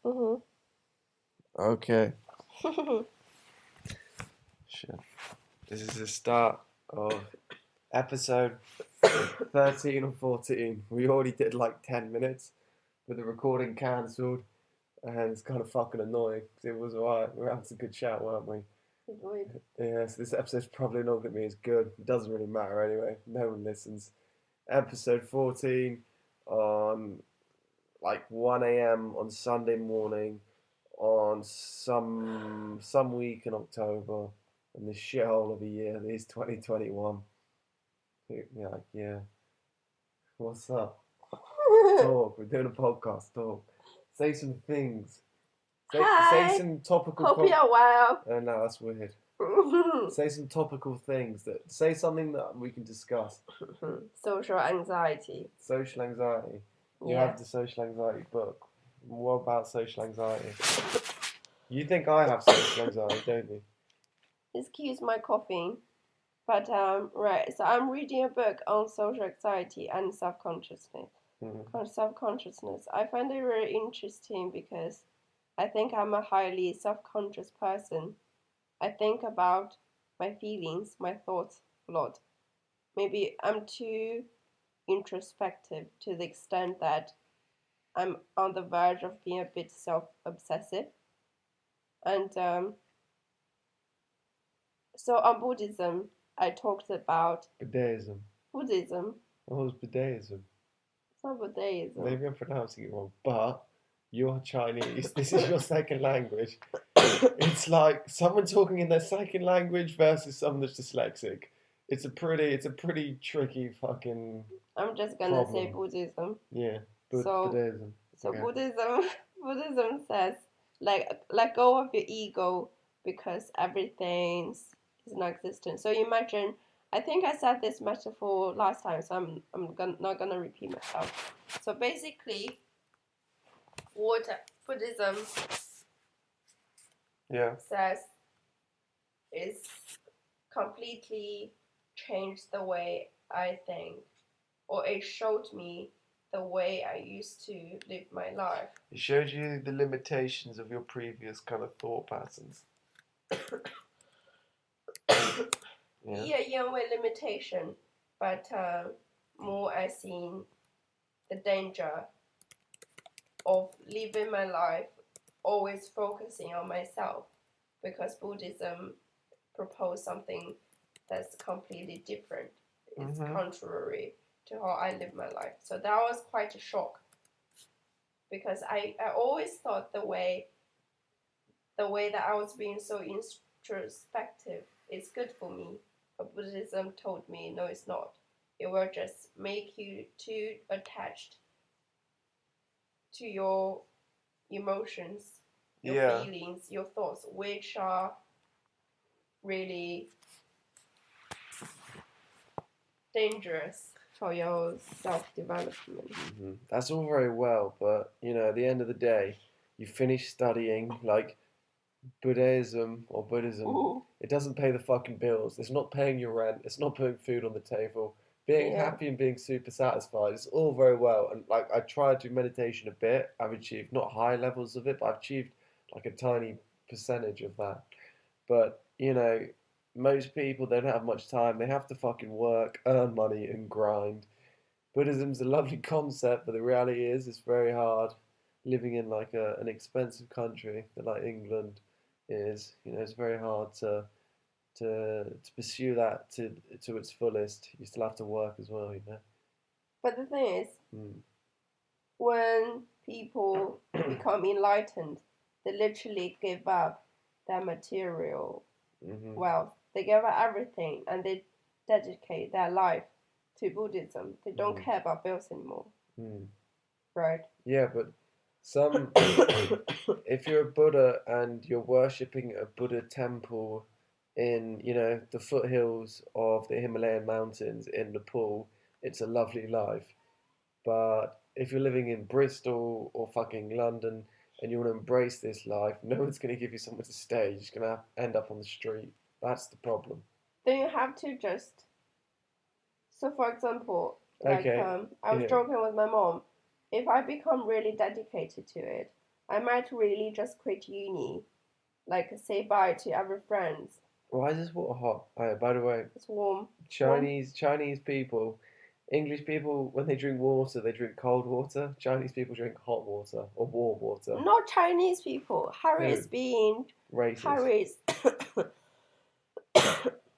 Mhm. Okay. Shit. This is the start of episode 13 or 14. We already did like 10 minutes, but the recording cancelled, and it's kind of fucking annoying because it was alright. We were having some good chat, weren't we? Yeah, so this episode's probably not going to be as good. It doesn't really matter anyway. No one listens. Episode 14 on like 1 a.m. on Sunday morning on some week in October, and this shithole of a year that is 2021. Yeah. What's up? Talk. We're doing a podcast. Talk. Say some things. Say Hi. some topical. Hope you're well. Oh no, that's weird. Say some topical things say something that we can discuss. Social anxiety. Social anxiety. You Yeah. have the social anxiety book. What about social anxiety? You think I have social anxiety, don't you? Excuse my coughing. But right, so I'm reading a book on social anxiety and self-consciousness. Self-consciousness. I find it really interesting because I think I'm a highly self-conscious person. I think about my feelings, my thoughts a lot. Maybe I'm too introspective to the extent that I'm on the verge of being a bit self-obsessive. And so on Buddhism, I talked about Buddhism. Buddhism. What was Buddhism? It's not Buddhism. Maybe I'm pronouncing it wrong, but you're Chinese. This is your second language. It's like someone talking in their second language versus someone that's dyslexic. It's a pretty tricky fucking. I'm just gonna say Buddhism. Yeah, Buddhism. So okay. Buddhism says let go of your ego because everything is non-existent. So imagine, I think I said this metaphor last time, so I'm not gonna repeat myself. So basically, what Buddhism says is completely changed the way I think, or it showed me the way I used to live my life. It showed you the limitations of your previous kind of thought patterns. Yeah, with limitation, but more I seen the danger of living my life always focusing on myself, because Buddhism proposed something that's completely different. It's contrary to how I live my life. So that was quite a shock, because I always thought the way that I was being so introspective is good for me. But Buddhism told me, no, it's not. It will just make you too attached to your emotions, your feelings, your thoughts, which are really dangerous for your self-development. That's all very well, but at the end of the day, you finish studying like Buddhism. Ooh. It doesn't pay the fucking bills. It's not paying your rent. It's not putting food on the table. Being happy and being super satisfied is all very well. And like I tried to do meditation a bit. I've achieved not high levels of it, but I've achieved like a tiny percentage of that. But most people don't have much time. They have to fucking work, earn money, and grind. Buddhism's a lovely concept, but the reality is it's very hard living in like an expensive country like England is. It's very hard to pursue that to its fullest. You still have to work as well. But the thing is, when people become enlightened, they literally give up their material wealth. They give up everything and they dedicate their life to Buddhism. They don't care about bills anymore. Right? Yeah, but if you're a Buddha and you're worshipping a Buddha temple in the foothills of the Himalayan mountains in Nepal, it's a lovely life. But if you're living in Bristol or fucking London and you want to embrace this life, no one's going to give you somewhere to stay. You're just going to end up on the street. That's the problem. Then you have to just. So, for example, I was joking with my mom. If I become really dedicated to it, I might really just quit uni, like say bye to every friends. Why is this water hot? Oh, by the way, It's warm. Chinese people, English people, when they drink water, they drink cold water. Chinese people drink hot water or warm water. Not Chinese people. Harry is being racist.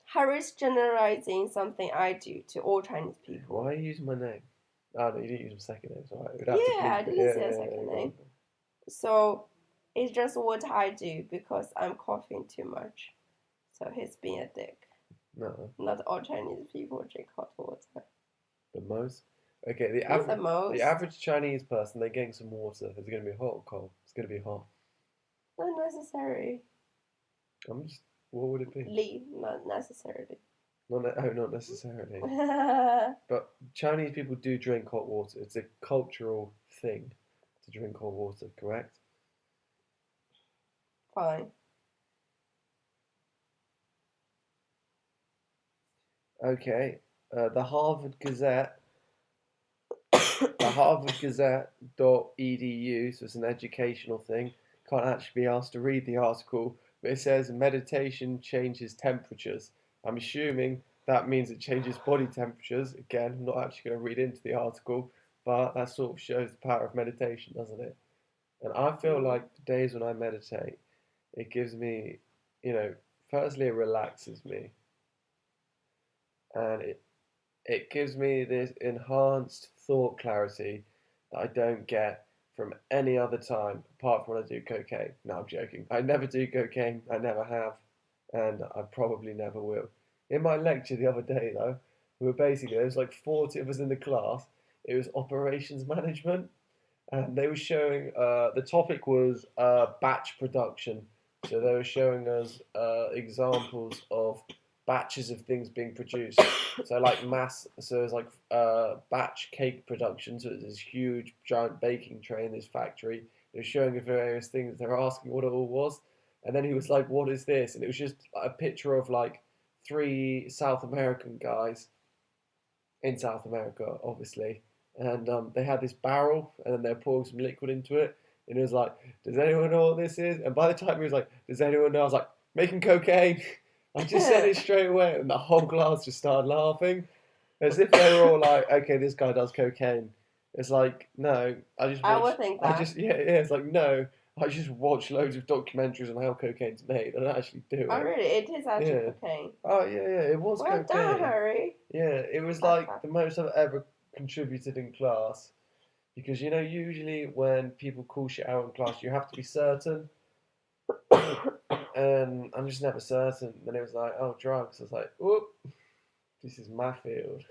Harry's generalizing something I do to all Chinese people. Why are you using my name? Oh, no, you didn't use my second name, so I would have to I didn't say a second name. So it's just what I do because I'm coughing too much. So he's being a dick. No. Not all Chinese people drink hot water. The most? Okay, the average Chinese person, they're getting some water. Is it going to be hot or cold? It's going to be hot. Not necessarily. What would it be? Not necessarily. Not necessarily. But Chinese people do drink hot water. It's a cultural thing to drink hot water, correct? Fine. Okay. The Harvard Gazette. The Harvard Gazette.edu, so it's an educational thing. Can't actually be asked to read the article, but it says meditation changes temperatures. I'm assuming that means it changes body temperatures. Again, I'm not actually going to read into the article, but that sort of shows the power of meditation, doesn't it? And I feel like the days when I meditate, it gives me, firstly it relaxes me. And it gives me this enhanced thought clarity that I don't get from any other time apart from when I do cocaine. No, I'm joking. I never do cocaine. I never have. And I probably never will. In my lecture the other day, though, there was like 40 of us in the class. It was operations management. And they were showing, the topic was batch production. So they were showing us examples of batches of things being produced. So it's like batch cake production. So it's this huge giant baking tray in this factory. They're showing various things. They're asking what it all was. And then he was like, what is this? And it was just a picture of like 3 South American guys in South America, obviously. And they had this barrel and then they're pouring some liquid into it. And it was like, does anyone know what this is? And by the time he was like, does anyone know? I was like, making cocaine. I just said it straight away, and the whole class just started laughing, as if they were all like, "Okay, this guy does cocaine." It's like, no, I would think that. It's like, no, I just watch loads of documentaries on how cocaine's made. I don't actually do it. Oh, really? It is actually cocaine. Oh yeah, it was cocaine. Well done, Harry. Yeah, it was like the most I've ever contributed in class, because usually when people call shit out in class, you have to be certain. And I'm just never certain. Then it was like, oh, drugs. I was like, whoop, this is my field.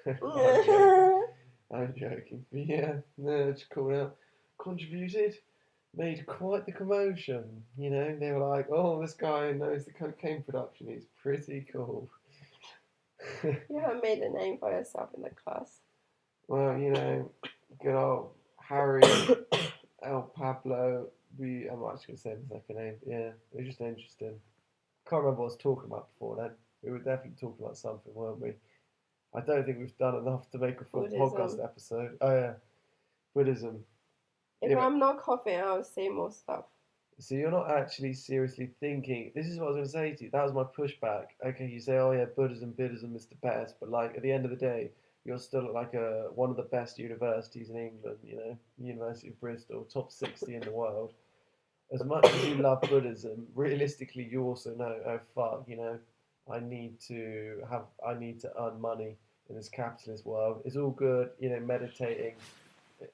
I'm joking. But yeah, no, just called out. Contributed, made quite the commotion. They were like, oh, this guy knows the cocaine production. He's pretty cool. You haven't made a name for yourself in the class. Well, good old Harry, El Pablo. I'm actually going to say the second name. Yeah, it was just interesting. Can't remember what I was talking about before then. We were definitely talking about something, weren't we? I don't think we've done enough to make a full podcast episode. Oh yeah, Buddhism. If I'm not coughing, I'll say more stuff. So you're not actually seriously thinking. This is what I was going to say to you. That was my pushback. Okay, you say, oh yeah, Buddhism is the best, but like at the end of the day, you're still at like one of the best universities in England. University of Bristol, top 60 in the world. As much as you love Buddhism, realistically, you also know, oh fuck, I need to earn money in this capitalist world. It's all good, meditating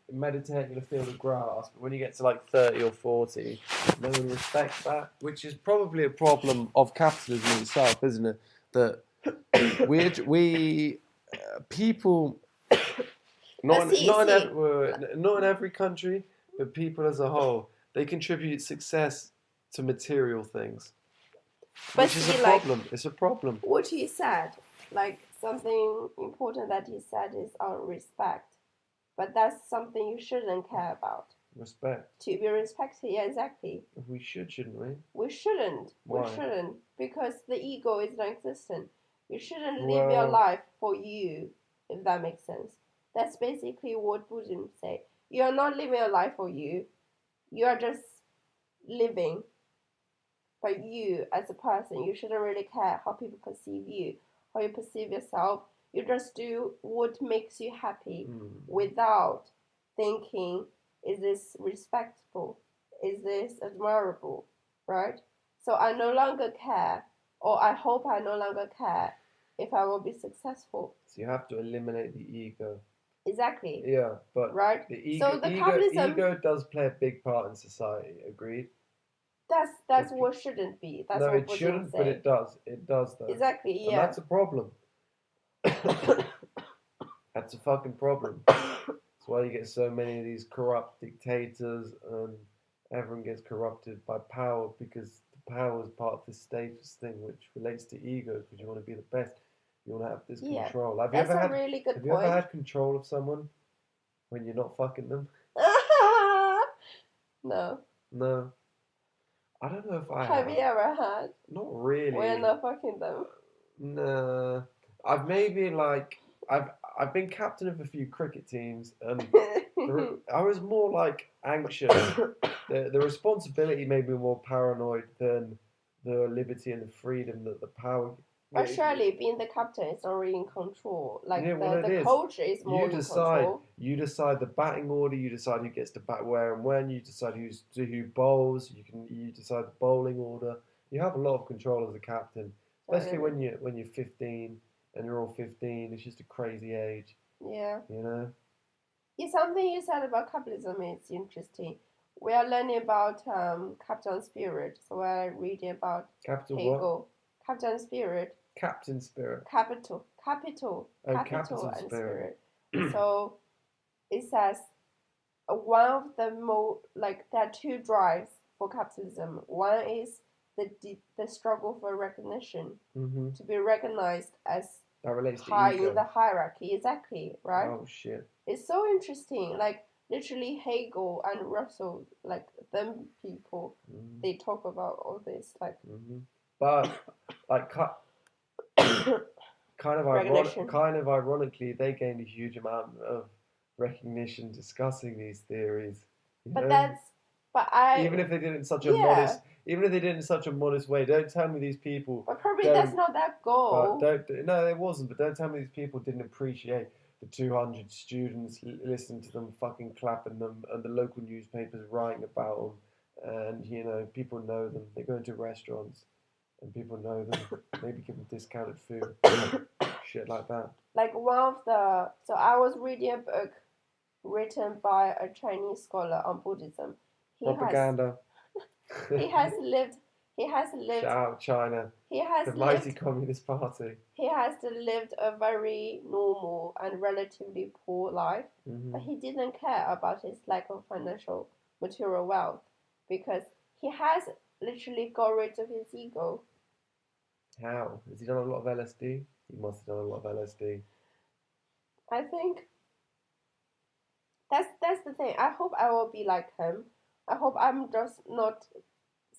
in a field of grass, but when you get to like 30 or 40, no one respects that, which is probably a problem of capitalism itself, isn't it? That people, not in every country, but people as a whole, they contribute success to material things. Which is a problem. It's a problem. What he said, like something important that he said is on respect. But that's something you shouldn't care about. Respect. To be respected, yeah, exactly. We shouldn't we? We shouldn't. Why? We shouldn't. Because the ego is non-existent. You shouldn't live your life for you, if that makes sense. That's basically what Buddhism say. You are not living your life for you. You are just living. But you, as a person, you shouldn't really care how people perceive you, how you perceive yourself. You just do what makes you happy without thinking, is this respectful? Is this admirable? Right? So I no longer care, or I hope I no longer care if I will be successful. So you have to eliminate the ego. Exactly. Yeah, but right. The ego does play a big part in society. Agreed. That's what shouldn't be. That's no, what it shouldn't, but it does. It does though. Exactly. Yeah. And that's a problem. That's a fucking problem. That's why you get so many of these corrupt dictators, and everyone gets corrupted by power, because the power is part of this status thing, which relates to ego, because you want to be the best. You want to have this control. Have that's you ever a really good Have point. you ever had control of someone when you're not fucking them? No. No. I don't know if I have. You ever had? Not really. We're not fucking them. No. I've maybe like I've been captain of a few cricket teams, and I was more like anxious. The responsibility made me more paranoid than the liberty and the freedom that the power. But surely being the captain is not really in control. Like the is. coach is more in control. You decide the batting order. You decide who gets to bat where and when. You decide who bowls. You decide the bowling order. You have a lot of control as a captain, especially when you're 15 and you're all 15. It's just a crazy age. Yeah. You know. Yeah, something you said about capitalism is interesting. We are learning about captain spirit, so we're reading about Hegel. What? Captain spirit. Captain spirit. Capital and spirit. So it says one of the there are two drives for capitalism. One is the struggle for recognition, to be recognized as high in the hierarchy. Exactly, right? Oh shit! It's so interesting. Like literally Hegel and Russell, like them people, they talk about all this, like. But like kind of ironically, they gained a huge amount of recognition discussing these theories. Even if they did it in such a modest, way. Don't tell me these people. But probably that's not that goal. No, it wasn't. But don't tell me these people didn't appreciate the 200 students listening to them, fucking clapping them, and the local newspapers writing about them, and people know them. They go into restaurants, and people know them. Maybe give them discounted food, shit like that. Like so I was reading a book written by a Chinese scholar on Buddhism. Propaganda. He has lived. Shout out China. The mighty Communist Party. He has lived a very normal and relatively poor life, but he didn't care about his lack of financial material wealth, because he has literally got rid of his ego. How? Has he done a lot of LSD? He must have done a lot of LSD. I think that's the thing. I hope I will be like him. I hope I'm just not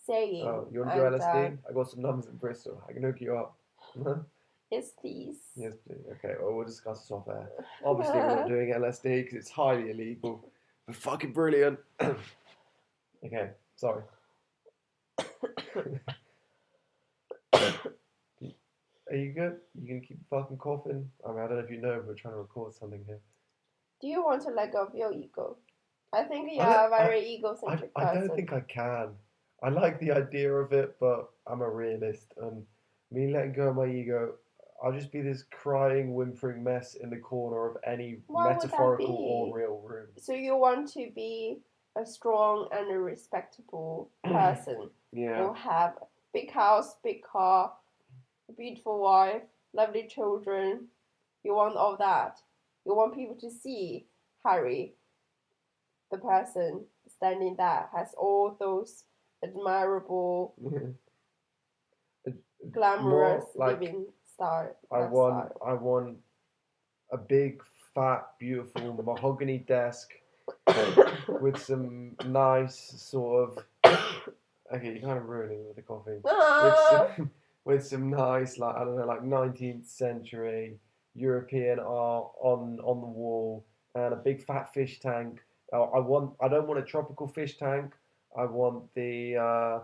saying. Oh, you want to do LSD? I got some numbers in Bristol. I can hook you up. Yes, please. Yes, please. Okay, well, we'll discuss this off air. Obviously, we're not doing LSD because it's highly illegal. But fucking brilliant. Okay, sorry. Are you good? You gonna keep fucking coughing? I mean, I don't know if you know, but we're trying to record something here. Do you want to let go of your ego? I think you're a very egocentric person. I don't think I can. I like the idea of it, but I'm a realist, and me letting go of my ego, I'll just be this crying, whimpering mess in the corner of any metaphorical or real room. So you want to be a strong and a respectable person. Yeah. Who have a big house, big car, a beautiful wife, lovely children. You want all that. You want people to see Harry, the person standing there, has all those admirable, glamorous living style. I want a big, fat, beautiful mahogany desk with some nice sort of. Okay, you're kind of ruining it with the coffee. With some nice, like, I don't know, like 19th century European art on the wall, and a big fat fish tank. I don't want a tropical fish tank. I want the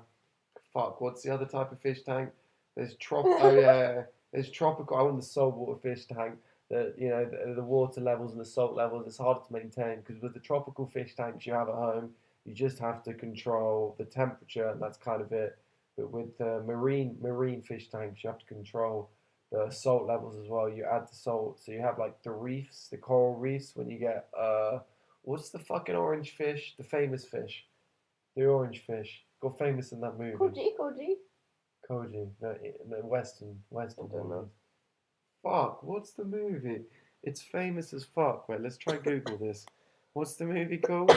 fuck. What's the other type of fish tank? There's oh yeah, there's tropical. I want the saltwater fish tank. The water levels and the salt levels. It's harder to maintain because with the tropical fish tanks you have at home, you just have to control the temperature and that's kind of it. But with the marine fish tanks, you have to control the salt levels as well. You add the salt, so you have like the reefs, the coral reefs. When you get what's the fucking orange fish? The famous fish, the orange fish, got famous in that movie. Koji, the Western I don't know. movies. Fuck, what's the movie? It's famous as fuck. Wait, let's try Google this. What's the movie called?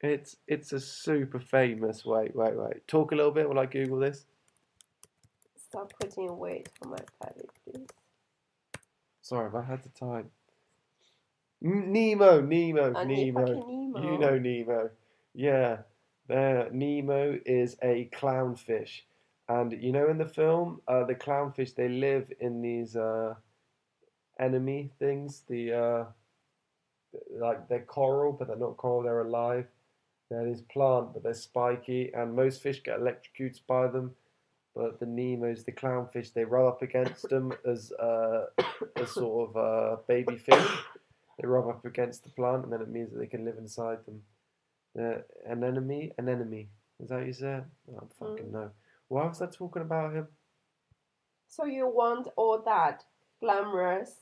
It's a super famous. Wait. Talk a little bit while I Google this. Stop putting weight on my belly, please. Sorry, if I had to type. Nemo. Fucking Nemo. You know Nemo. Yeah. Nemo is a clownfish. And you know in the film, the clownfish, they live in these enemy things. Like they're coral, but they're not coral, they're alive. They're this plant, but they're spiky, and most fish get electrocuted by them. But the Nemos, the clownfish, they rub up against them as a sort of baby fish. They rub up against the plant, and then it means that they can live inside them. An enemy. Is that what you said? I don't fucking know. Why was I talking about him? So you want all that glamorous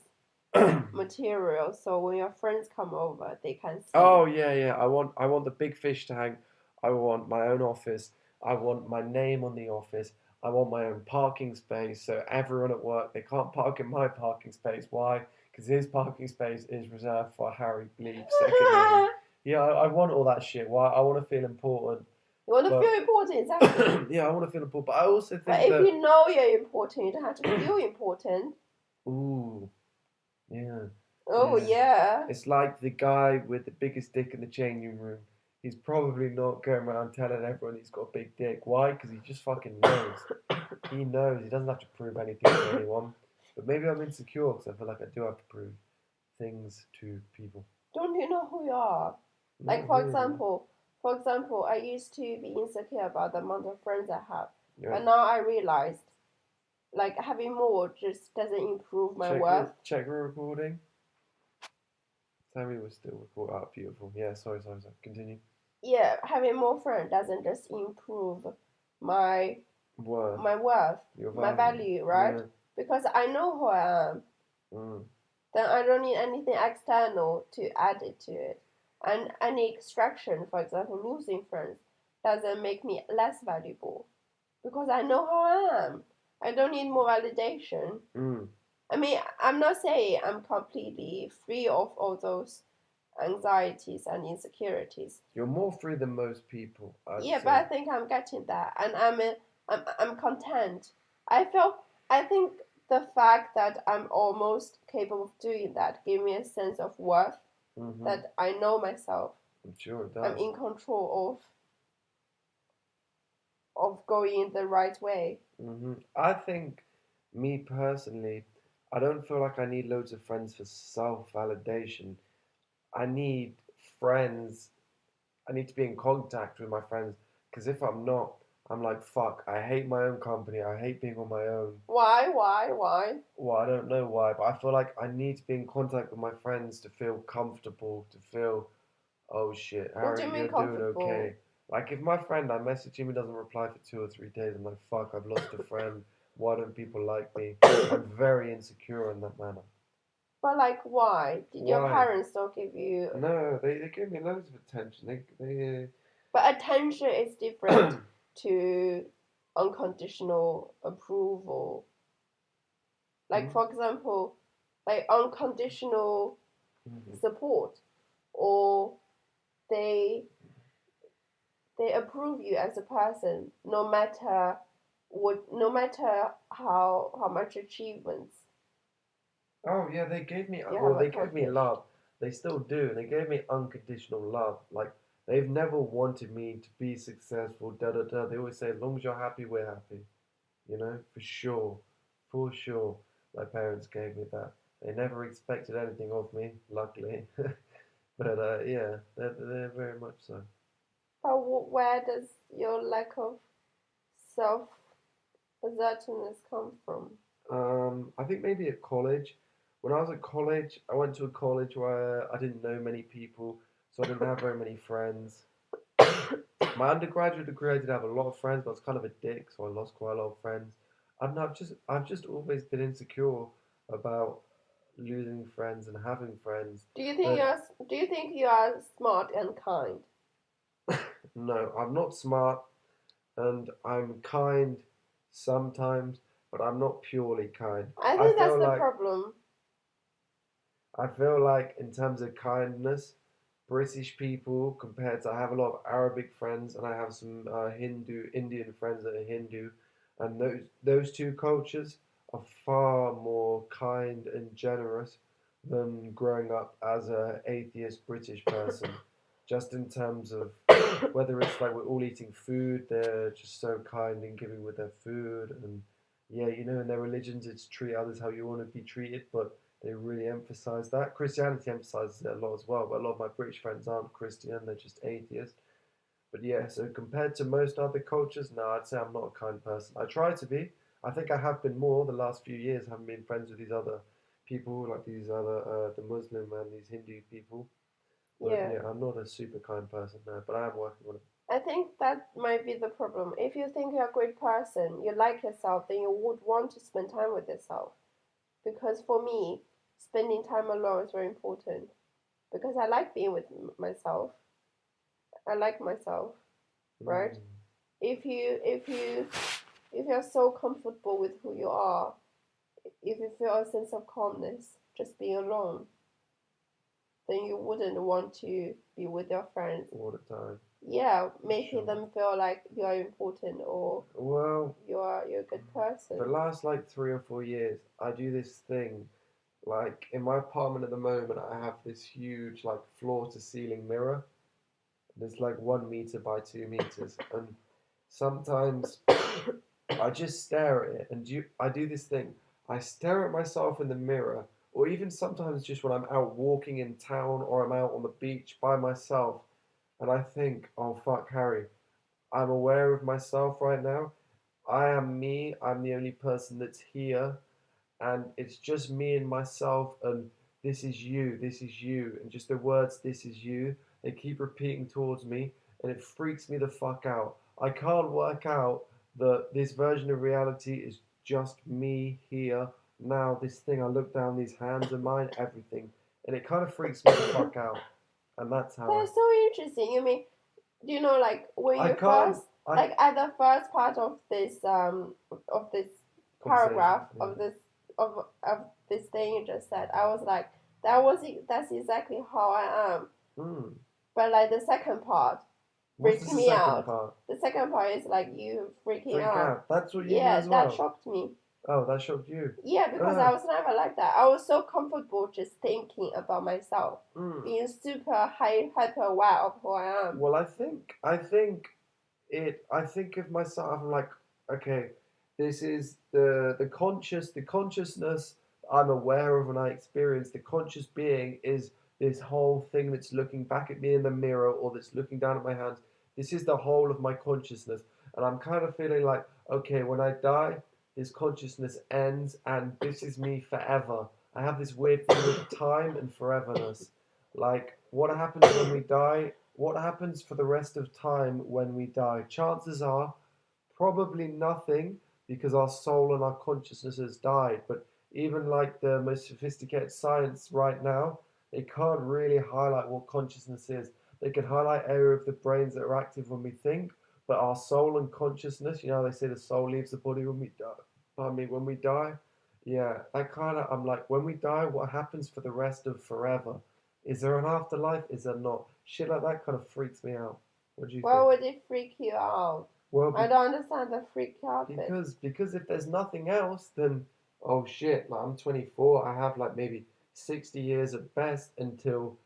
material, so when your friends come over, they can see. Oh yeah. I want the big fish tank. I want my own office. I want my name on the office. I want my own parking space. So everyone at work, they can't park in my parking space. Why? Because his parking space is reserved for Harry Bleep second. Yeah, I want all that shit. Why? I want to feel important. You want to feel important, exactly. Yeah, I want to feel important. But I also think But if you know you're important, you don't have to feel important. Ooh. Yeah. Oh, yeah. It's like the guy with the biggest dick in the changing room. He's probably not going around telling everyone he's got a big dick. Why? Because he just fucking knows. He knows. He doesn't have to prove anything to anyone. But maybe I'm insecure because I feel like I do have to prove things to people. Don't you know who you are? Like, for example, I used to be insecure about the amount of friends I have. Yeah. But now I realized, like, having more just doesn't improve my worth. Check we're recording. Tell me we're still recording. Oh, beautiful. Yeah, sorry. Continue. Yeah, having more friends doesn't just improve my worth, my value, right? Yeah. Because I know who I am. Then I don't need anything external to add it to it. And any extraction, for example, losing friends, doesn't make me less valuable. Because I know who I am. I don't need more validation. I mean, I'm not saying I'm completely free of all those anxieties and insecurities. You're more free than most people. I'd say. But I think I'm getting that, and I'm content. I think the fact that I'm almost capable of doing that gives me a sense of worth. That I know myself. I'm sure it does. I'm in control of going the right way. I think, me personally, I don't feel like I need loads of friends for self-validation. I need friends. I need to be in contact with my friends because if I'm not, I'm like, fuck, I hate my own company. I hate being on my own. Why? Well, I don't know why, but I feel like I need to be in contact with my friends to feel comfortable, to feel, oh shit, Harry, you're doing okay. Like if my friend, I message him, he doesn't reply for 2 or 3 days, I'm like, fuck, I've lost a friend. Why don't people like me? I'm very insecure in that manner. But like, why? Did your parents not give you? No, they give me loads of attention. They. But attention is different to unconditional approval. Like for example, like unconditional support, or they approve you as a person, no matter how much achievements. Oh yeah, they gave me they gave me love. They still do. They gave me unconditional love. Like they've never wanted me to be successful. They always say, as long as you're happy, we're happy. You know, for sure. My parents gave me that. They never expected anything of me, luckily. But yeah, they're very much so. But where does your lack of self-assertiveness come from? I think maybe at college. When I was at college, I went to a college where I didn't know many people, so I didn't have very many friends. My undergraduate degree, I did have a lot of friends, but I was kind of a dick, so I lost quite a lot of friends. I don't know, I've just always been insecure about losing friends and having friends. Do you think you are smart and kind? No, I'm not smart, and I'm kind sometimes, but I'm not purely kind. I I think that's feel the like problem. I feel like in terms of kindness, British people compared to I have a lot of Arabic friends and I have some Indian friends that are Hindu, and those two cultures are far more kind and generous than growing up as a atheist British person. Just in terms of whether it's like we're all eating food, they're just so kind and giving with their food, and yeah, in their religions it's treat others how you want to be treated, but they really emphasize that. Christianity emphasizes it a lot as well, but a lot of my British friends aren't Christian, they're just atheists. But yeah, so compared to most other cultures, no, I'd say I'm not a kind person. I try to be. I think I have been more the last few years, having been friends with these other people, like these other, the Muslim and these Hindu people. But Yeah. yeah, I'm not a super kind person, no, but I am working on it. I think that might be the problem. If you think you're a great person, you like yourself, then you would want to spend time with yourself. Because for me, spending time alone is very important. Because I like being with myself. I like myself, right? Mm. If you're so comfortable with who you are, if you feel a sense of calmness just being alone, then you wouldn't want to be with your friends All the time. yeah, making Sure. them feel like you are important or Well, you're a good person. the last like 3 or 4 years, I do this thing. Like in my apartment at the moment, I have this huge like floor to ceiling mirror. It's like 1 meter by 2 meters, and sometimes I just stare at it, and I do this thing. I stare at myself in the mirror, or even sometimes just when I'm out walking in town or I'm out on the beach by myself, and I think, oh fuck, Harry, I'm aware of myself right now. I am me. I'm the only person that's here, and it's just me and myself, and this is you, and just the words this is you, they keep repeating towards me, and it freaks me the fuck out. I can't work out that this version of reality is just me here now. This thing, I look down, these hands of mine, everything, and it kind of freaks me the fuck out, and that's how That's so interesting. You mean, do you know, like when I you can't. first, I like at the first part of this paragraph yeah. of this thing you just said, I was like, that's exactly how I am. Mm. But like the second part What's freaked the me second out. part? The second part is like you freaking Freak out. out. That's what you do Yeah, as that well. shocked me. Oh, that shocked you. Yeah, because I was never like that. I was so comfortable just thinking about myself, being super hyper aware of who I am. Well, I think of myself. I'm like, okay, this is the consciousness I'm aware of when I experience. The conscious being is this whole thing that's looking back at me in the mirror or that's looking down at my hands. This is the whole of my consciousness, and I'm kind of feeling like, okay, when I die, this consciousness ends, and this is me forever. I have this weird thing with time and foreverness. Like, what happens when we die? What happens for the rest of time when we die? Chances are probably nothing because our soul and our consciousness has died. But even like the most sophisticated science right now, they can't really highlight what consciousness is. They can highlight area of the brains that are active when we think, but our soul and consciousness, they say the soul leaves the body when we die. Pardon me, when we die. Yeah, that kind of, I'm like, when we die, what happens for the rest of forever? Is there an afterlife? Is there not? Shit like that kind of freaks me out. What do you Why think? would it freak you out? Well, I don't understand the freak you out bit. because if there's nothing else, then oh shit, like I'm 24, I have like maybe 60 years at best until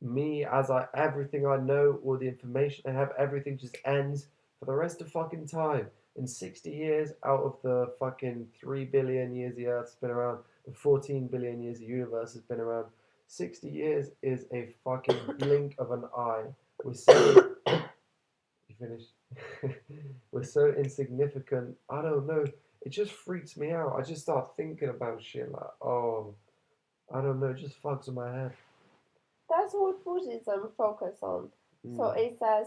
me as I everything I know, all the information I have, everything just ends for the rest of fucking time. In 60 years out of the fucking 3 billion years the Earth's been around, the 14 billion years the universe has been around, 60 years is a fucking blink of an eye. We're seeing finished? We're so insignificant. I don't know. It just freaks me out. I just start thinking about shit like, oh, I don't know. It just fucks with my head. That's what Buddhism focus on. So it says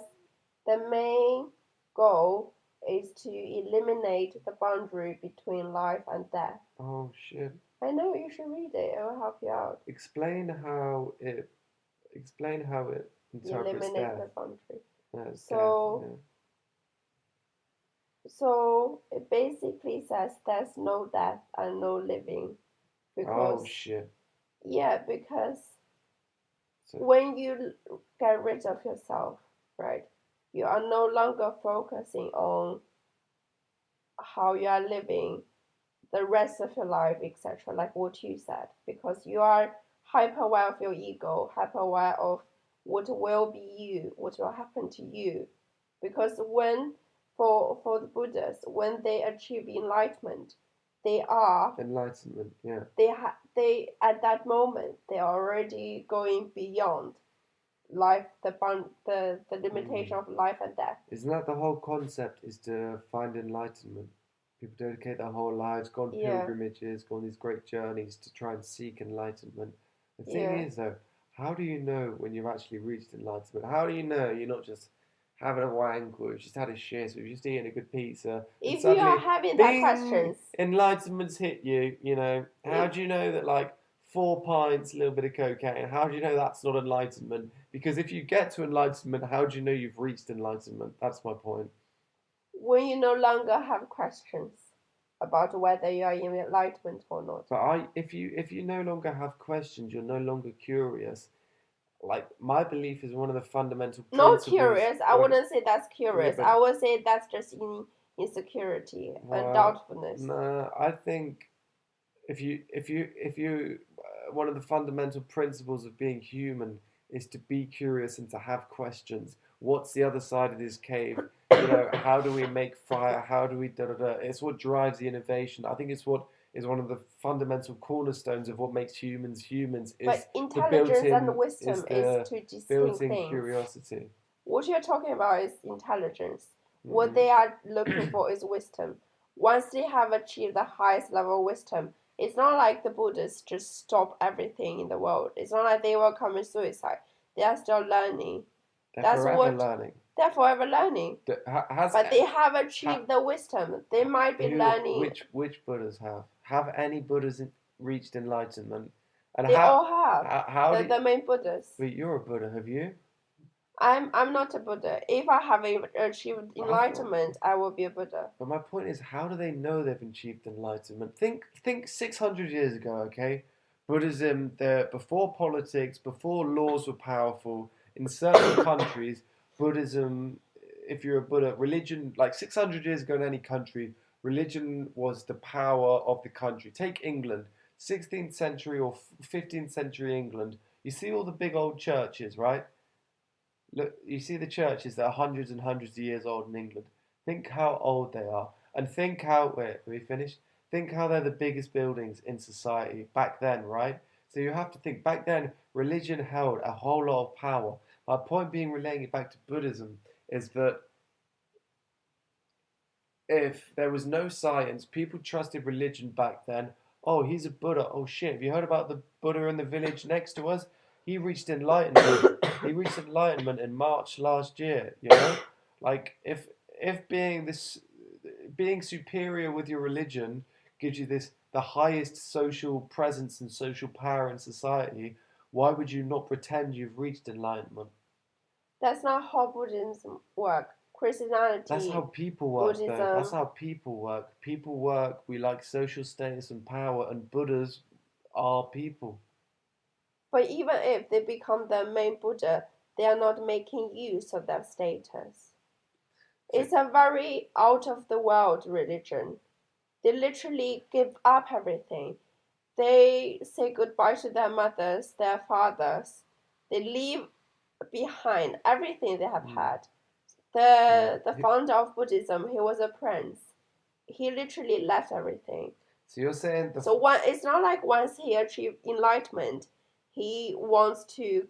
the main goal is to eliminate the boundary between life and death. Oh shit. I know, you should read it. It will help you out. Explain how it interprets eliminate death. The boundary. So, death, yeah. So it basically says there's no death and no living. Because, oh shit. Yeah, because when you get rid of yourself, right, you are no longer focusing on how you are living the rest of your life, etc., like what you said, because you are hyper aware of your ego, hyper aware of what will be you, what will happen to you. Because when, for the Buddhas, when they achieve enlightenment, they are enlightenment, yeah. They at that moment they are already going beyond life, the limitation of life and death. Isn't that the whole concept? Is to find enlightenment. People dedicate their whole lives, go on pilgrimages, go on these great journeys to try and seek enlightenment. The thing is, though, how do you know when you've actually reached enlightenment? How do you know you're not just having a wank or you've just had a shit or you've just eaten a good pizza? If you are having that questions, enlightenment's hit you, you know, how do you know that, like, 4 pints, a little bit of cocaine, how do you know that's not enlightenment? Because if you get to enlightenment, how do you know you've reached enlightenment? That's my point. When you no longer have questions about whether you are in enlightenment or not. But if you no longer have questions, you're no longer curious. Like, my belief is one of the fundamental principles. Not curious. I wouldn't say that's curious. Yeah, I would say that's just insecurity and doubtfulness. No, I think if you one of the fundamental principles of being human is to be curious and to have questions. What's the other side of this cave? You know, how do we make fire? How do we da-da-da? It's what drives the innovation. I think it's what is one of the fundamental cornerstones of what makes humans humans. But intelligence and wisdom is two distinct built-in things. Curiosity. What you're talking about is intelligence. What they are looking for is wisdom. Once they have achieved the highest level of wisdom, it's not like the Buddhists just stop everything in the world. It's not like they will commit suicide. They are still learning. They're forever learning. They're forever learning. But they have achieved the wisdom. They might be learning. Which Buddhas have? Have any Buddhas reached enlightenment? And they all have. The main Buddhas. Wait, you're a Buddha, have you? I'm not a Buddha. If I have achieved enlightenment, I will be a Buddha. But my point is, how do they know they've achieved enlightenment? Think 600 years ago, okay? Buddhism, before politics, before laws were powerful, in certain countries, Buddhism, if you're a Buddha, religion, like 600 years ago in any country, religion was the power of the country. Take England, 16th century or 15th century England. You see all the big old churches, right? Look, you see the churches that are hundreds and hundreds of years old in England. Think how old they are. And think how, wait, are we finished? Think how they're the biggest buildings in society back then, right? So you have to think, back then, religion held a whole lot of power. My point being, relating it back to Buddhism, is that if there was no science, people trusted religion back then. Oh, he's a Buddha. Oh shit, have you heard about the Buddha in the village next to us? He reached enlightenment. He reached enlightenment in March last year, you know? Like, if being superior with your religion gives you the highest social presence and social power in society, why would you not pretend you've reached enlightenment? That's not how Buddhism works. Christianity. That's how people work, though. That's how people work. People work, we like social status and power, and Buddhas are people. But even if they become the main Buddha, they are not making use of that status. It's a very out-of-the-world religion. They literally give up everything. They say goodbye to their mothers, their fathers. They leave behind everything they have had. The founder of Buddhism, he was a prince. He literally left everything. So you're saying... it's not like once he achieved enlightenment, he wants to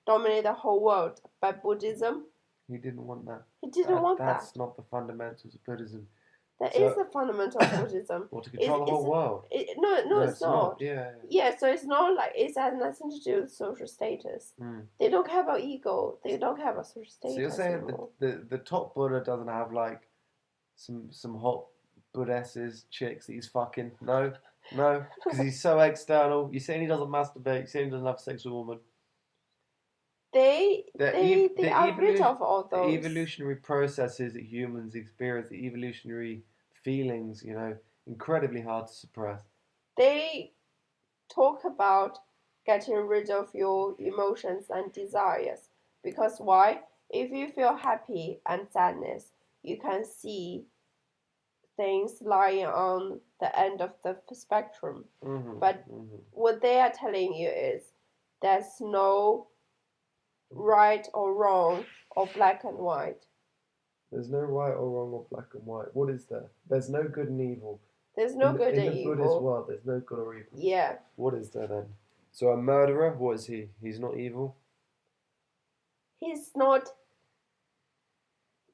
dominate the whole world by Buddhism. He didn't want that. He didn't want that. That's not the fundamentals of Buddhism. That is the fundamental of Buddhism. Or to control the whole world. No, it's not. Yeah. So it's not like it has nothing to do with social status. They don't care about ego. They don't care about social status. So you're saying the top Buddha doesn't have like some hot Buddhesses, chicks that he's fucking? No, because he's so external. You're saying he doesn't masturbate. You're saying he doesn't have sex with a woman. They are rid of all those. The evolutionary processes that humans experience, the evolutionary feelings, incredibly hard to suppress. They talk about getting rid of your emotions and desires. Because why? If you feel happy and sadness, you can see things lying on the end of the spectrum. But what they are telling you is there's no right or wrong or black and white. There's no right or wrong or black and white. What is there? There's no good and evil. There's no good and evil. In the Buddhist world, there's no good or evil. Yeah. What is there then? So a murderer, what is he? He's not evil? He's not.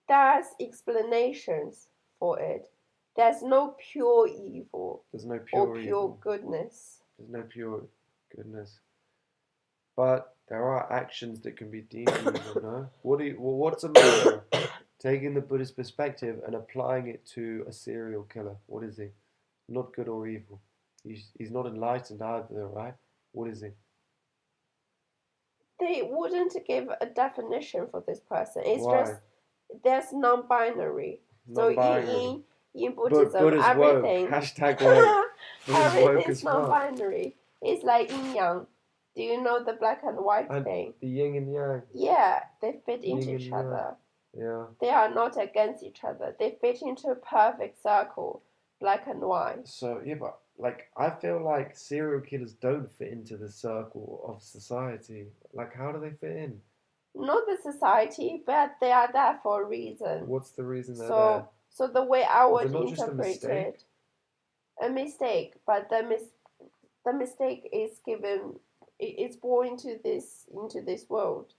There's explanations for it. There's no pure evil. There's no pure evil. Goodness. There's no pure goodness. But there are actions that can be deemed evil, no? What's a murderer? Taking the Buddhist perspective and applying it to a serial killer. What is he? Not good or evil. He's not enlightened either, right? What is he? They wouldn't give a definition for this person. It's Why? just there's non-binary. So in Buddhism, Buddha's everything woke. # woke. Everything's non-binary. It's like yin yang. Do you know the black and white thing? The yin and yang. Yeah, they fit into each other. Yeah. They are not against each other. They fit into a perfect circle, black and white. So yeah, but I feel like serial killers don't fit into the circle of society. How do they fit in? Not the society, but they are there for a reason. What's the reason they're there? So the way I would interpret it, a mistake, but the mistake is given. It's born into this world.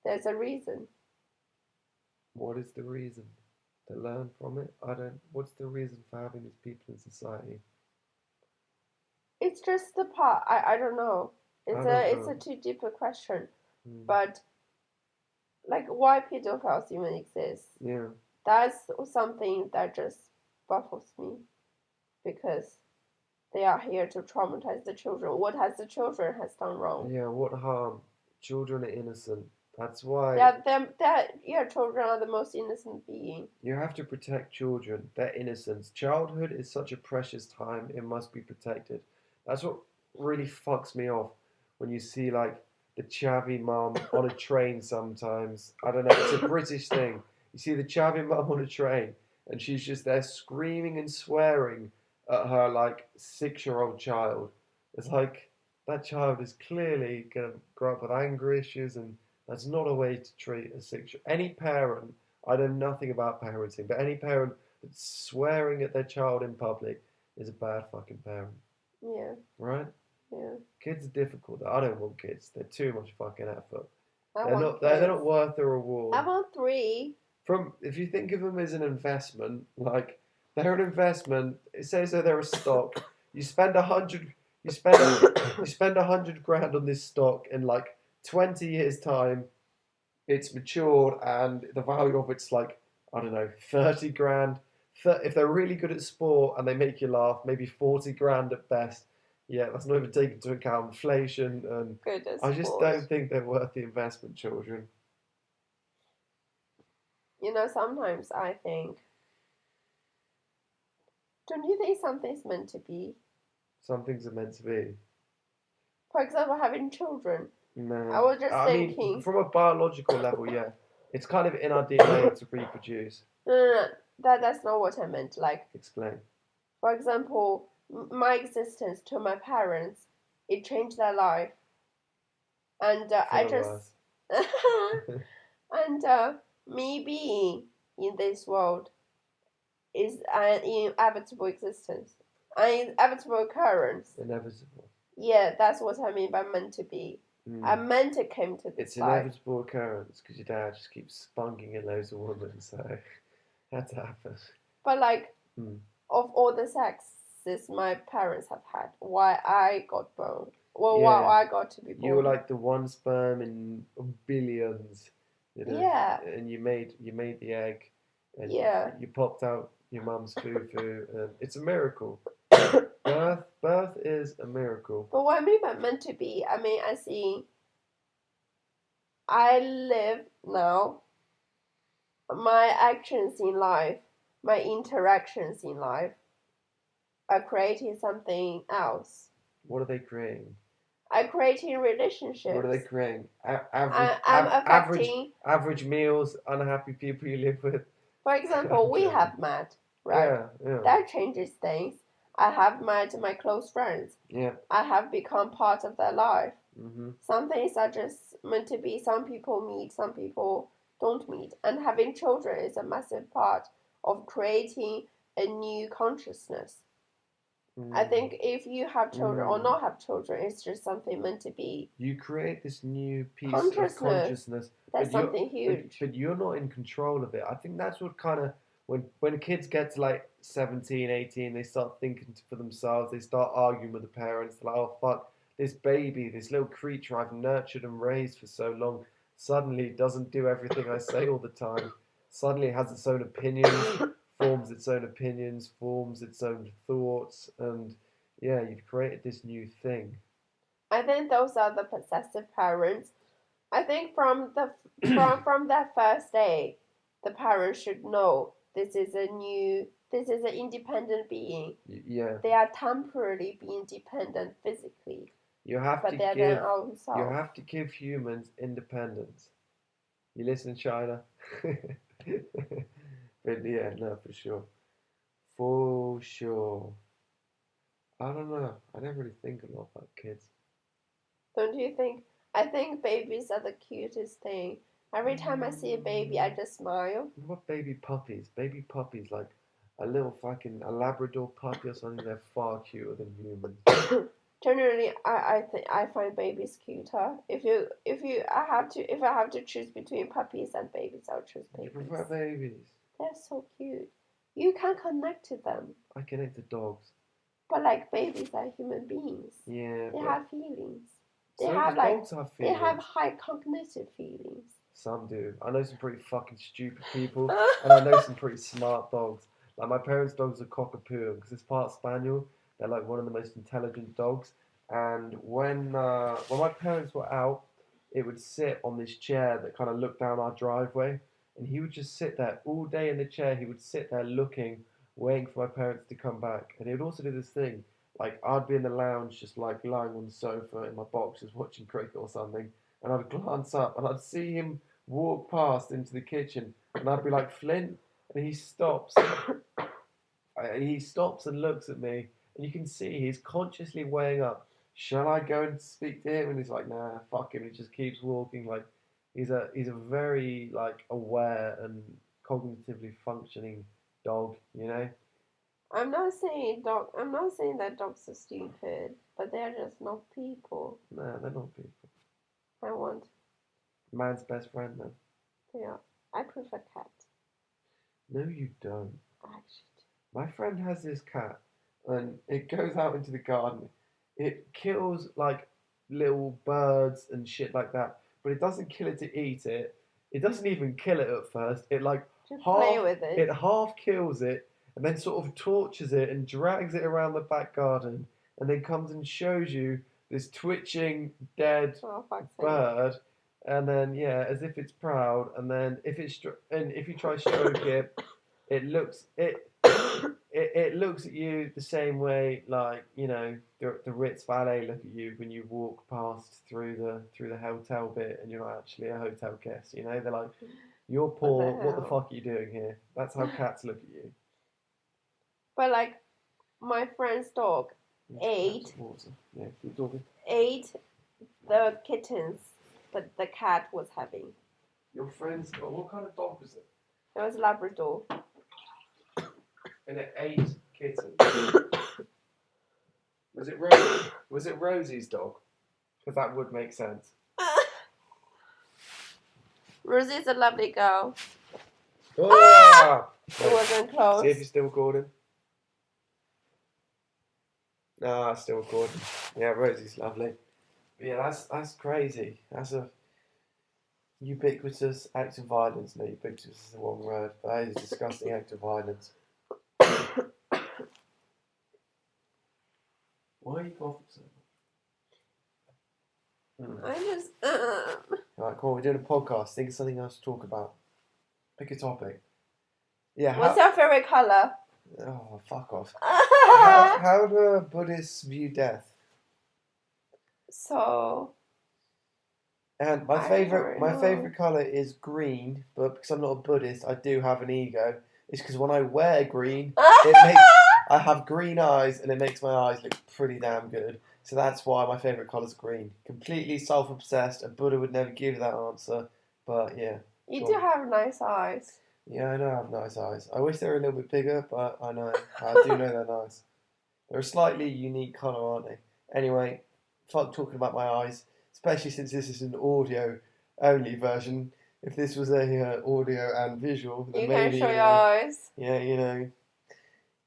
There's a reason. What is the reason? To learn from it? What's the reason for having these people in society? It's just the part. I don't know. It's a too deep a question. But why pedophiles even exist? Yeah. That's something that just baffles me, because they are here to traumatize the children. What has the children done wrong? Yeah, what harm? Children are innocent. That's why. Children are the most innocent being. You have to protect children, their innocence. Childhood is such a precious time; it must be protected. That's what really fucks me off when you see the chavvy mum on a train. Sometimes I don't know. It's a British thing. You see the chavvy mum on a train, and she's just there screaming and swearing at her 6-year-old child. It's that child is clearly gonna grow up with anger issues, and that's not a way to treat a 6-year-old. Any parent, I know nothing about parenting, but any parent that's swearing at their child in public is a bad fucking parent. Yeah. Right? Yeah. Kids are difficult. I don't want kids. They're too much fucking effort. They're not worth the reward. I want 3. If you think of them as an investment, they're an investment. It says that they're a stock. You spend 100. You spend 100 grand on this stock in 20 years' time. It's matured and the value of it's 30 grand. If they're really good at sport and they make you laugh, maybe 40 grand at best. Yeah, that's not even taking into account inflation, and I just don't think they're worth the investment, children. Sometimes I think, don't you think something's meant to be? Some things are meant to be. For example, having children. No. I was just thinking. From a biological level, yeah. It's kind of in our DNA to reproduce. No. That's not what I meant. Explain. For example, my existence to my parents, it changed their life. And me being in this world is an inevitable existence, an inevitable occurrence. Inevitable. Yeah, that's what I mean by meant to be. I meant to come to this It's life. inevitable occurrence because your dad just keeps spunking in loads of women, so had to happen. But like, of all the sexes my parents have had, why I got born? Well, why I got to be born? You were like the one sperm in billions. Yeah. And you made the egg, and you popped out your mum's foo-foo, and it's a miracle. Birth is a miracle. But what I mean by meant to be, I mean, I live now. My actions in life, my interactions in life, are creating something else. What are they creating? I'm creating relationships. What are they creating? Average meals, unhappy people you live with. For example, we have met, right? Yeah. That changes things. I have met my close friends. Yeah. I have become part of their life. Mm-hmm. Some things are just meant to be. Some people meet, some people don't meet. And having children is a massive part of creating a new consciousness. I think if you have children or not have children, it's just something meant to be. You create this new piece of consciousness. That's something huge. But you're not in control of it. I think that's what kind of, when kids get to like 17, 18, they start thinking for themselves. They start arguing with the parents. They're like, oh, fuck, this baby, this little creature I've nurtured and raised for so long, suddenly doesn't do everything I say all the time. Suddenly it has its own opinions. Forms its own opinions, forms its own thoughts, and you've created this new thing. I think those are the possessive parents. I think from that first day, the parents should know this is an independent being. Yeah. They are temporarily being dependent physically. You have to give humans independence. You listen, China? But yeah, no, for sure. For sure. I don't know. I don't really think a lot about kids. Don't you think? I think babies are the cutest thing. Every time I see a baby, I just smile. What baby puppies? Baby puppies, like a little fucking Labrador puppy or something, they're far cuter than humans. Generally, I find babies cuter. If I have to choose between puppies and babies, I'll choose babies. You prefer babies? They're so cute. You can connect to them. I connect to dogs. But like babies are human beings. Yeah. They have feelings. Dogs have feelings. They have high cognitive feelings. Some do. I know some pretty fucking stupid people, and I know some pretty smart dogs. Like my parents' dog's a cockapoo because it's part spaniel. They're like one of the most intelligent dogs. And when my parents were out, it would sit on this chair that kind of looked down our driveway, and he would just sit there all day in the chair. He would sit there looking, waiting for my parents to come back. And he would also do this thing, like I'd be in the lounge just like lying on the sofa in my boxers watching cricket or something, and I'd glance up and I'd see him walk past into the kitchen, and I'd be like, Flint, and he stops. He stops and looks at me, and you can see he's consciously weighing up, shall I go and speak to him? And he's like, nah, fuck him. He just keeps walking. Like he's a very like aware and cognitively functioning dog, you know? I'm not saying that dogs are stupid, but they're just not people. No, they're not people. I want man's best friend, then. Yeah, I prefer cat. No, you don't. Actually, my friend has this cat, and it goes out into the garden. It kills like little birds and shit like that, but it doesn't kill it to eat it. It doesn't even kill it at first. It like play with it. It half kills it, and then sort of tortures it and drags it around the back garden, and then comes and shows you this twitching dead bird. And then as if it's proud. And then if you try to stroke it, it looks at you the same way, like the Ritz valet look at you when you walk past through the hotel bit, and you're not actually a hotel guest. They're like, you're poor. What the fuck are you doing here? That's how cats look at you. But like, my friend's dog ate the kittens that the cat was having. Your friend's dog? What kind of dog was it? It was Labrador. And it ate kittens. Was it Rosie? Was it Rosie's dog? Because that would make sense. Rosie's a lovely girl. Oh! It wasn't close. See if you're still recording. No, it's still recording. Yeah, Rosie's lovely. But yeah, that's crazy. That's a ubiquitous act of violence. No, ubiquitous is the wrong word. But that is a disgusting act of violence. Why are you coughing so much? I just. Alright, cool. We're doing a podcast. Think of something else to talk about. Pick a topic. Yeah. What's your favorite color? Oh, fuck off. How do Buddhists view death? So. And my favorite color is green, but because I'm not a Buddhist, I do have an ego. It's because when I wear green, I have green eyes, and it makes my eyes look pretty damn good. So that's why my favourite colour is green. Completely self-obsessed. A Buddha would never give that answer, but yeah. You do have nice eyes. Yeah, I know I have nice eyes. I wish they were a little bit bigger, but I do know they're nice. They're a slightly unique colour, aren't they? Anyway, fuck talking about my eyes, especially since this is an audio-only version. If this was a audio and visual, then you maybe, can show your eyes. Yeah, you know.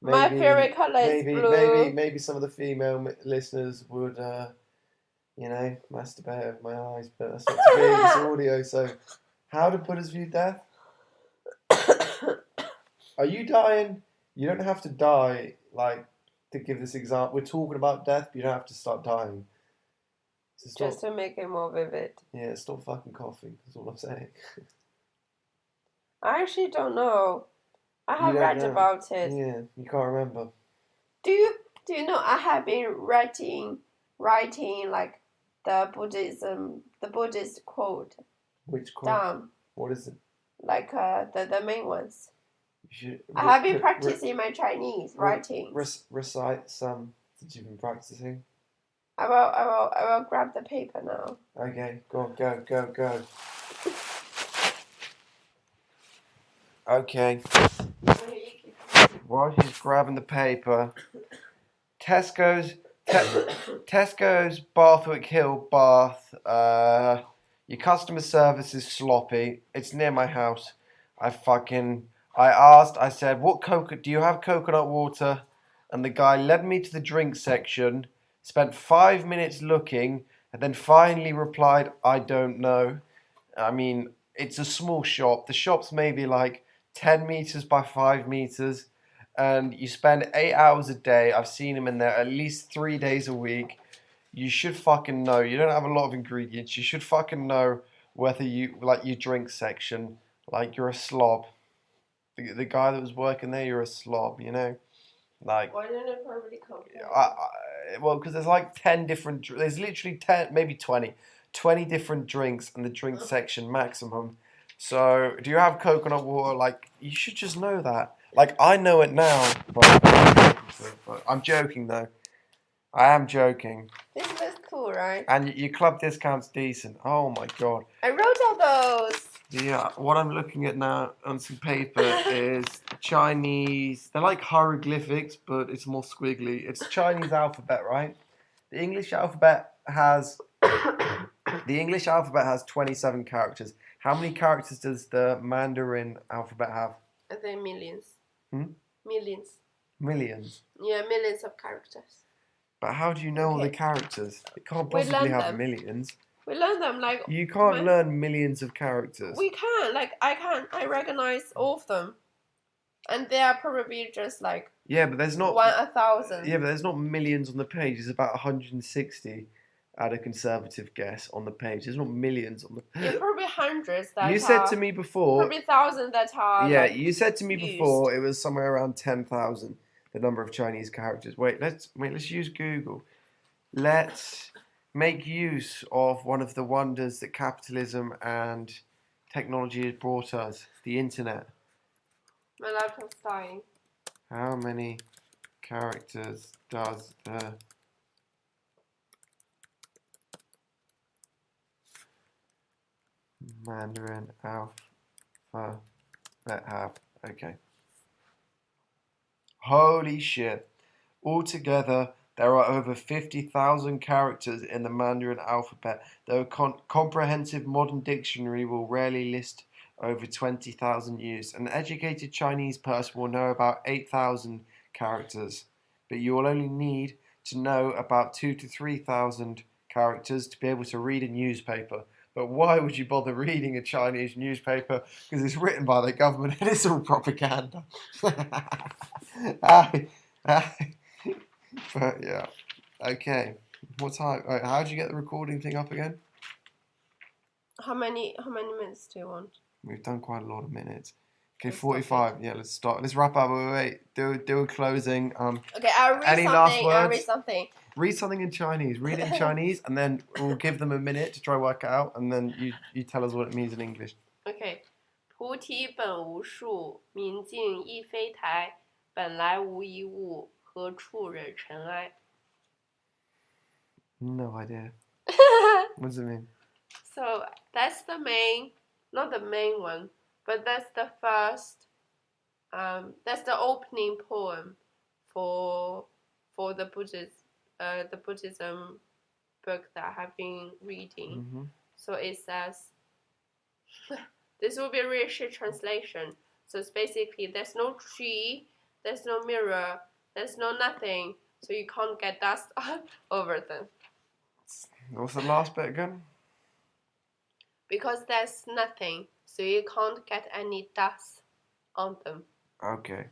Maybe, my favorite colour is blue. Maybe some of the female listeners would, masturbate over my eyes, but that's not to be. It's audio, so how do Buddhists view death? Are you dying? You don't have to die, to give this example. We're talking about death, but you don't have to start dying. So just to make it more vivid. Yeah, stop fucking coughing. That's all I'm saying. I actually don't know. I have read about it. Yeah, you can't remember. Do you know I have been writing like the Buddhist quote. Which quote? Down. What is it? Like the main ones. I have been practicing my Chinese writing. Recite some that you've been practicing. I will grab the paper now. Okay, go. Okay. While she's grabbing the paper, Tesco's Bathwick Hill, Bath. Your customer service is sloppy. It's near my house. I said, do you have coconut water? And the guy led me to the drink section, spent 5 minutes looking, and then finally replied, I don't know. I mean, it's a small shop. The shop's maybe 10 meters by 5 meters, and you spend 8 hours a day. I've seen him in there at least 3 days a week. You should fucking know. You don't have a lot of ingredients. You should fucking know whether you your drink section. You're a slob. The guy that was working there, you're a slob. You know, Why didn't it probably come? Well, because there's 10 different. There's literally 10, maybe 20 different drinks in the drink section maximum. So, do you have coconut water? You should just know that. I know it now, but I'm joking, though. I am joking. This is cool, right? And your club discount's decent. Oh, my God. I wrote all those. Yeah, what I'm looking at now on some paper is Chinese. They're like hieroglyphics, but it's more squiggly. It's Chinese alphabet, right? The English alphabet has 27 characters. How many characters does the Mandarin alphabet have? I think millions. Millions. Millions? Yeah, millions of characters. But how do you know all the characters? It can't possibly have millions. We learn them You can't learn millions of characters. We can. I recognize all of them. And they are probably just Yeah, but there's not 1,000. Yeah, but there's not millions on the page. There's about 160 at a conservative guess on the page. There's not millions on the page. Yeah, probably hundreds You said to me before. Probably thousands that are. Yeah, you said to me before it was somewhere around 10,000, the number of Chinese characters. Let's use Google. Let's make use of one of the wonders that capitalism and technology has brought us, the internet. My laptop's dying. How many characters does the Mandarin alphabet have? Okay. Holy shit. Altogether, There are over 50,000 characters in the Mandarin alphabet, though a comprehensive modern dictionary will rarely list over 20,000 used. An educated Chinese person will know about 8,000 characters, but you will only need to know about 2,000 to 3,000 characters to be able to read a newspaper. But why would you bother reading a Chinese newspaper? Because it's written by the government and it's all propaganda. But yeah, okay. What time? Right, how did you get the recording thing up again? How many minutes do you want? We've done quite a lot of minutes. Okay, 45. Yeah, let's start. Let's wrap up. Wait. Do a closing. Okay, I'll read any something. last words? I'll read something. Read something in Chinese. Read it in Chinese, and then we'll give them a minute to try work it out, and then you tell us what it means in English. Okay. 菩提本无树，明镜亦非台，本来无一物，何处惹尘埃? No idea. What does it mean? So that's the main, not the main one, but that's the first. That's the opening poem for the Buddhism book that I have been reading. Mm-hmm. So it says, this will be a really short translation. So it's basically, there's no tree, there's no mirror, there's no nothing, so you can't get dust over them. What's the last bit again? Because there's nothing, so you can't get any dust on them. Okay.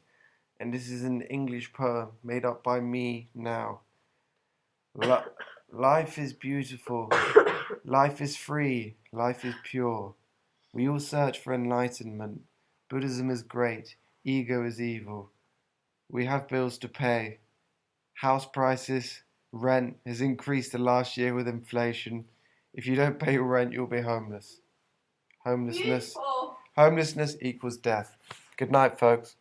And this is an English poem made up by me now. Life is beautiful. Life is free. Life is pure. We all search for enlightenment. Buddhism is great. Ego is evil. We have bills to pay. House prices, rent has increased the last year with inflation. If you don't pay your rent, you'll be homeless. Homelessness equals death. Good night, folks.